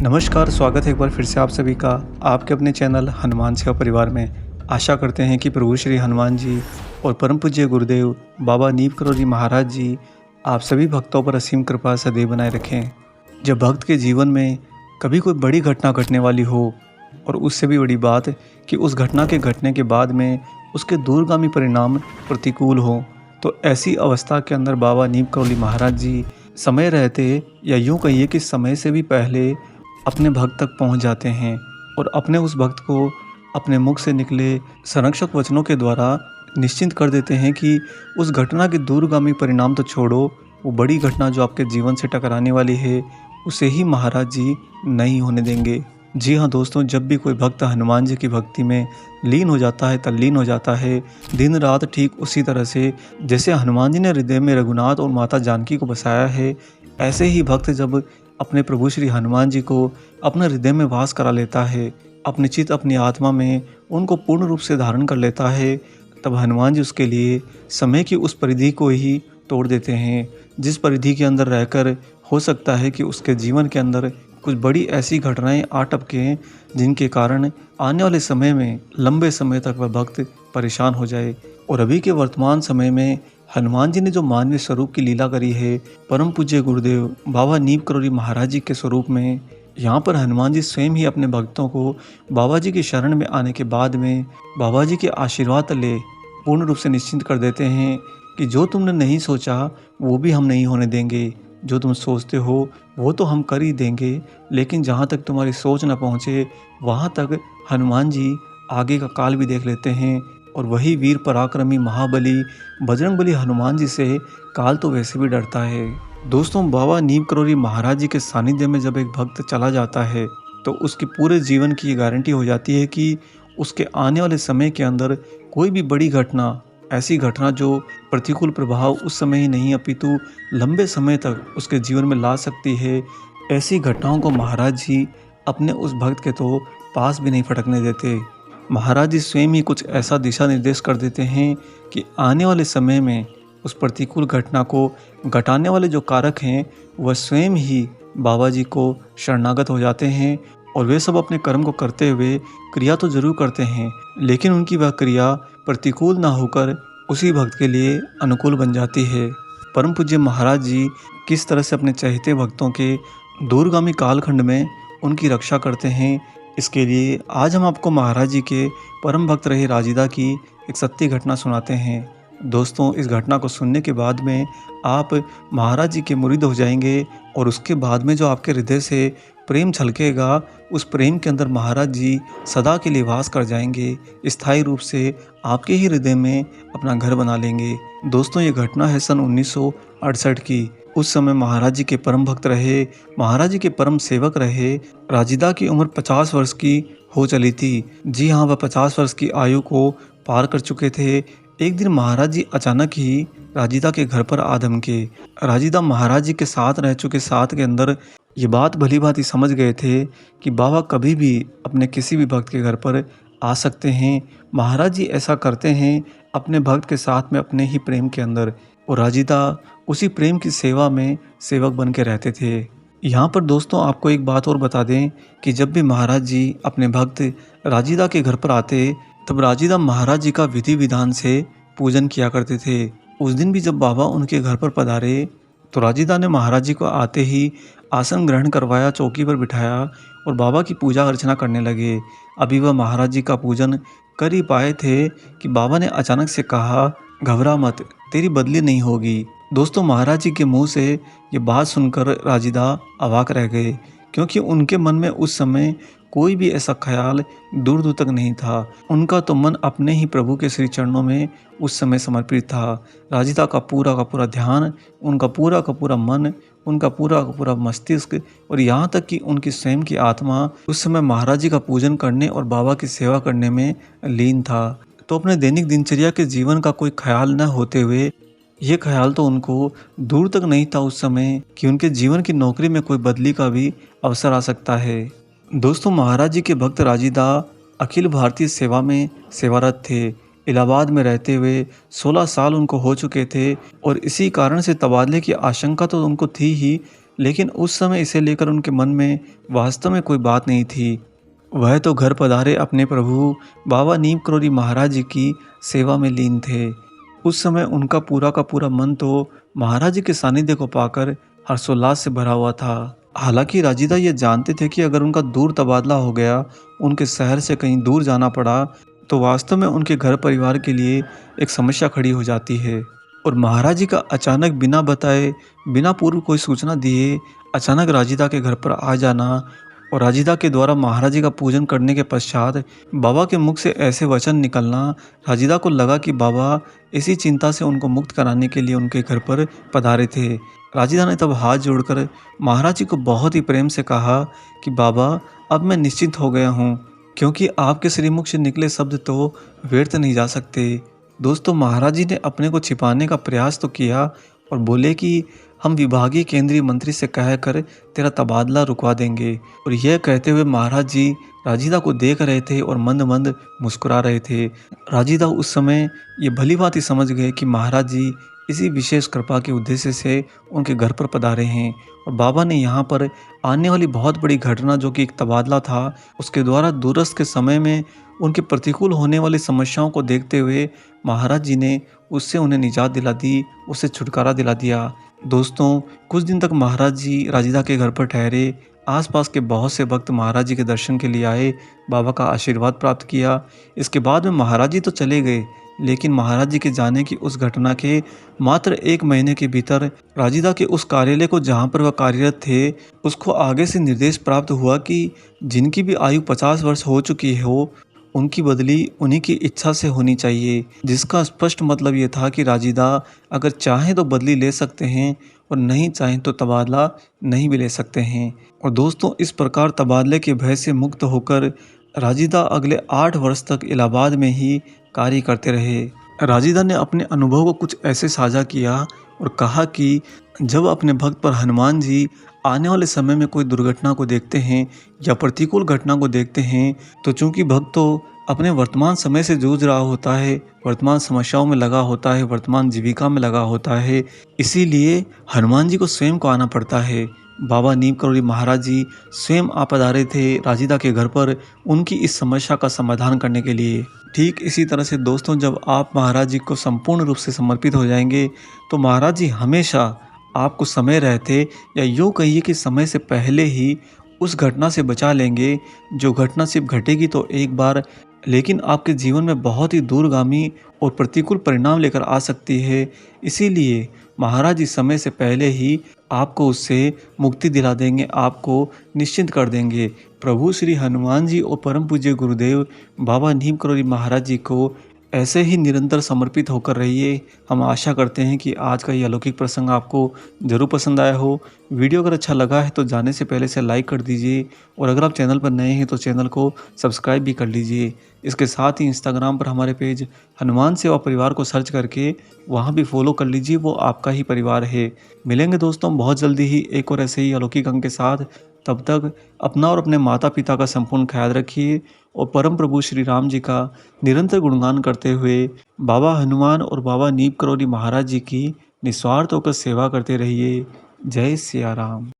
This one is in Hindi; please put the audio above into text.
नमस्कार, स्वागत है एक बार फिर से आप सभी का आपके अपने चैनल हनुमान सेवा परिवार में। आशा करते हैं कि प्रभु श्री हनुमान जी और परम पूज्य गुरुदेव बाबा नीम करोली महाराज जी आप सभी भक्तों पर असीम कृपा सदैव बनाए रखें। जब भक्त के जीवन में कभी कोई बड़ी घटना घटने वाली हो और उससे भी बड़ी बात कि उस घटना के घटने के बाद में उसके दूरगामी परिणाम प्रतिकूल हो, तो ऐसी अवस्था के अंदर बाबा नीम करोली महाराज जी समय रहते या यूँ कहिए कि समय से भी पहले अपने भक्त तक पहुंच जाते हैं और अपने उस भक्त को अपने मुख से निकले संरक्षक वचनों के द्वारा निश्चिंत कर देते हैं कि उस घटना के दूरगामी परिणाम तो छोड़ो, वो बड़ी घटना जो आपके जीवन से टकराने वाली है उसे ही महाराज जी नहीं होने देंगे। जी हाँ दोस्तों, जब भी कोई भक्त हनुमान जी की भक्ति में लीन हो जाता है, तल्लीन हो जाता है, दिन रात ठीक उसी तरह से जैसे हनुमान जी ने हृदय में रघुनाथ और माता जानकी को बसाया है, ऐसे ही भक्त जब अपने प्रभु श्री हनुमान जी को अपने हृदय में वास करा लेता है, अपने चित्त अपनी आत्मा में उनको पूर्ण रूप से धारण कर लेता है, तब हनुमान जी उसके लिए समय की उस परिधि को ही तोड़ देते हैं जिस परिधि के अंदर रहकर हो सकता है कि उसके जीवन के अंदर कुछ बड़ी ऐसी घटनाएं आ टपकें जिनके कारण आने वाले समय में लंबे समय तक वह भक्त परेशान हो जाए। और अभी के वर्तमान समय में हनुमान जी ने जो मानवीय स्वरूप की लीला करी है परम पूज्य गुरुदेव बाबा नीम करोली महाराज जी के स्वरूप में, यहाँ पर हनुमान जी स्वयं ही अपने भक्तों को बाबा जी की शरण में आने के बाद में बाबा जी के आशीर्वाद ले पूर्ण रूप से निश्चिंत कर देते हैं कि जो तुमने नहीं सोचा वो भी हम नहीं होने देंगे, जो तुम सोचते हो वो तो हम कर ही देंगे, लेकिन जहाँ तक तुम्हारी सोच न पहुँचे वहाँ तक हनुमान जी आगे का काल भी देख लेते हैं। और वही वीर पराक्रमी महाबली बजरंगबली हनुमान जी से काल तो वैसे भी डरता है। दोस्तों, बाबा नीम करोली महाराज जी के सानिध्य में जब एक भक्त चला जाता है तो उसके पूरे जीवन की ये गारंटी हो जाती है कि उसके आने वाले समय के अंदर कोई भी बड़ी घटना, ऐसी घटना जो प्रतिकूल प्रभाव उस समय ही नहीं अपितु लंबे समय तक उसके जीवन में ला सकती है, ऐसी घटनाओं को महाराज जी अपने उस भक्त के तो पास भी नहीं फटकने देते। महाराज जी स्वयं ही कुछ ऐसा दिशा निर्देश कर देते हैं कि आने वाले समय में उस प्रतिकूल घटना को घटाने वाले जो कारक हैं वह स्वयं ही बाबा जी को शरणागत हो जाते हैं और वे सब अपने कर्म को करते हुए क्रिया तो जरूर करते हैं, लेकिन उनकी वह क्रिया प्रतिकूल ना होकर उसी भक्त के लिए अनुकूल बन जाती है। परम पूज्य महाराज जी किस तरह से अपने चहेते भक्तों के दूरगामी कालखंड में उनकी रक्षा करते हैं, इसके लिए आज हम आपको महाराज जी के परम भक्त रहे राजिदा की एक सत्य घटना सुनाते हैं। दोस्तों, इस घटना को सुनने के बाद में आप महाराज जी के मुरीद हो जाएंगे और उसके बाद में जो आपके हृदय से प्रेम छलकेगा, उस प्रेम के अंदर महाराज जी सदा के लिए वास कर जाएंगे, स्थायी रूप से आपके ही हृदय में अपना घर बना लेंगे। दोस्तों, ये घटना है सन 1968 की। उस समय महाराज जी के परम भक्त रहे, महाराज जी के परम सेवक रहे राजिदा की उम्र 50 वर्ष की हो चली थी। जी हाँ, वह 50 वर्ष की आयु को पार कर चुके थे। एक दिन महाराज जी अचानक ही राजिदा के घर पर आ धमके। राजिदा महाराज जी के साथ रह चुके साथ के अंदर ये बात भली भांति समझ गए थे कि बाबा कभी भी अपने किसी भी भक्त के घर पर आ सकते हैं। महाराज जी ऐसा करते हैं अपने भक्त के साथ में अपने ही प्रेम के अंदर, और राजिदा उसी प्रेम की सेवा में सेवक बन के रहते थे। यहाँ पर दोस्तों आपको एक बात और बता दें कि जब भी महाराज जी अपने भक्त राजिदा के घर पर आते तब राजिदा महाराज जी का विधि विधान से पूजन किया करते थे। उस दिन भी जब बाबा उनके घर पर पधारे तो राजिदा ने महाराज जी को आते ही आसन ग्रहण करवाया, चौकी पर बिठाया और बाबा की पूजा अर्चना करने लगे। अभी वह महाराज जी का पूजन कर ही पाए थे कि बाबा ने अचानक से कहा, घबरा मत, तेरी बदली नहीं होगी। दोस्तों, महाराज जी के मुंह से ये बात सुनकर राजिदा अवाक रह गए, क्योंकि उनके मन में उस समय कोई भी ऐसा ख्याल दूर दूर तक नहीं था। उनका तो मन अपने ही प्रभु के श्री चरणों में उस समय समर्पित था। राजिदा का पूरा ध्यान, उनका पूरा का पूरा मन, उनका पूरा का पूरा मस्तिष्क और यहाँ तक कि उनकी स्वयं की आत्मा उस समय महाराज जी का पूजन करने और बाबा की सेवा करने में लीन था। तो अपने दैनिक दिनचर्या के जीवन का कोई ख्याल न होते हुए ये ख्याल तो उनको दूर तक नहीं था उस समय कि उनके जीवन की नौकरी में कोई बदली का भी अवसर आ सकता है। दोस्तों, महाराज जी के भक्त राजिदा अखिल भारतीय सेवा में सेवारत थे। इलाहाबाद में रहते हुए 16 साल उनको हो चुके थे और इसी कारण से तबादले की आशंका तो उनको थी ही, लेकिन उस समय इसे लेकर उनके मन में वास्तव में कोई बात नहीं थी। वह तो घर पधारे अपने प्रभु बाबा नीम करोली महाराज जी की सेवा में लीन थे। उस समय उनका पूरा का पूरा मन तो महाराज जी के सानिध्य को पाकर हर्षोल्लास से भरा हुआ था। हालांकि राजीदा ये जानते थे कि अगर उनका दूर तबादला हो गया, उनके शहर से कहीं दूर जाना पड़ा, तो वास्तव में उनके घर परिवार के लिए एक समस्या खड़ी हो जाती है। और महाराज जी का अचानक बिना बताए, बिना पूर्व कोई सूचना दिए अचानक राजीदा के घर पर आ जाना और राजीदा के द्वारा महाराज जी का पूजन करने के पश्चात बाबा के मुख से ऐसे वचन निकलना, राजीदा को लगा कि बाबा इसी चिंता से उनको मुक्त कराने के लिए उनके घर पर पधारे थे। राजीदा ने तब हाथ जोड़कर महाराज जी को बहुत ही प्रेम से कहा कि बाबा, अब मैं निश्चिंत हो गया हूँ, क्योंकि आपके श्रीमुख से निकले शब्द तो व्यर्थ नहीं जा सकते। दोस्तों, महाराज जी ने अपने को छिपाने का प्रयास तो किया और बोले कि हम विभागीय केंद्रीय मंत्री से कहकर तेरा तबादला रुकवा देंगे। और यह कहते हुए महाराज जी राजीदा को देख रहे थे और मंद मंद मुस्कुरा रहे थे। राजीदा उस समय ये भली भांति समझ गए कि महाराज जी इसी विशेष कृपा के उद्देश्य से उनके घर पर पधारे हैं और बाबा ने यहाँ पर आने वाली बहुत बड़ी घटना, जो कि एक तबादला था, उसके द्वारा दूरस्थ के समय में उनके प्रतिकूल होने वाली समस्याओं को देखते हुए महाराज जी ने उससे उन्हें निजात दिला दी, उससे छुटकारा दिला दिया। दोस्तों, कुछ दिन तक महाराज जी राजीदा के घर पर ठहरे। आसपास के बहुत से भक्त महाराज जी के दर्शन के लिए आए, बाबा का आशीर्वाद प्राप्त किया। इसके बाद में महाराज जी तो चले गए, लेकिन महाराज जी के जाने की उस घटना के मात्र 1 महीने के भीतर राजीदा के उस कार्यालय को, जहाँ पर वह कार्यरत थे, उसको आगे से निर्देश प्राप्त हुआ कि जिनकी भी आयु 50 वर्ष हो चुकी हो, उनकी बदली उन्हीं की इच्छा से होनी चाहिए। जिसका स्पष्ट मतलब ये था कि राजीदा अगर चाहें तो बदली ले सकते हैं और नहीं चाहें तो तबादला नहीं भी ले सकते हैं। और दोस्तों, इस प्रकार तबादले के भय से मुक्त होकर राजीदा अगले 8 वर्ष तक इलाहाबाद में ही कार्य करते रहे। राजीदा ने अपने अनुभव को कुछ ऐसे साझा किया और कहा कि जब अपने भक्त पर हनुमान जी आने वाले समय में कोई दुर्घटना को देखते हैं या प्रतिकूल घटना को देखते हैं, तो चूंकि भक्त तो अपने वर्तमान समय से जूझ रहा होता है, वर्तमान समस्याओं में लगा होता है, वर्तमान जीविका में लगा होता है, इसीलिए हनुमान जी को स्वयं को आना पड़ता है। बाबा नीम करोली महाराज जी स्वयं आ पधारे थे राजीदा के घर पर उनकी इस समस्या का समाधान करने के लिए। ठीक इसी तरह से दोस्तों, जब आप महाराज जी को संपूर्ण रूप से समर्पित हो जाएंगे, तो महाराज जी हमेशा आपको समय रहते, या यूँ कहिए कि समय से पहले ही उस घटना से बचा लेंगे, जो घटना सिर्फ घटेगी तो एक बार, लेकिन आपके जीवन में बहुत ही दूरगामी और प्रतिकूल परिणाम लेकर आ सकती है। इसीलिए महाराज जी समय से पहले ही आपको उससे मुक्ति दिला देंगे, आपको निश्चिंत कर देंगे। प्रभु श्री हनुमान जी और परम पूज्य गुरुदेव बाबा नीम करोली महाराज जी को ऐसे ही निरंतर समर्पित होकर रहिए। हम आशा करते हैं कि आज का ये अलौकिक प्रसंग आपको ज़रूर पसंद आया हो। वीडियो अगर अच्छा लगा है तो जाने से पहले से लाइक कर दीजिए, और अगर आप चैनल पर नए हैं तो चैनल को सब्सक्राइब भी कर लीजिए। इसके साथ ही इंस्टाग्राम पर हमारे पेज हनुमान सेवा परिवार को सर्च करके वहाँ भी फॉलो कर लीजिए, वो आपका ही परिवार है। मिलेंगे दोस्तों बहुत जल्दी ही एक और ऐसे ही अलौकिक अंग के साथ। तब तक अपना और अपने माता पिता का संपूर्ण ख्याल रखिए और परम प्रभु श्री राम जी का निरंतर गुणगान करते हुए बाबा हनुमान और बाबा नीम करोली महाराज जी की निस्वार्थ होकर सेवा करते रहिए। जय सिया राम।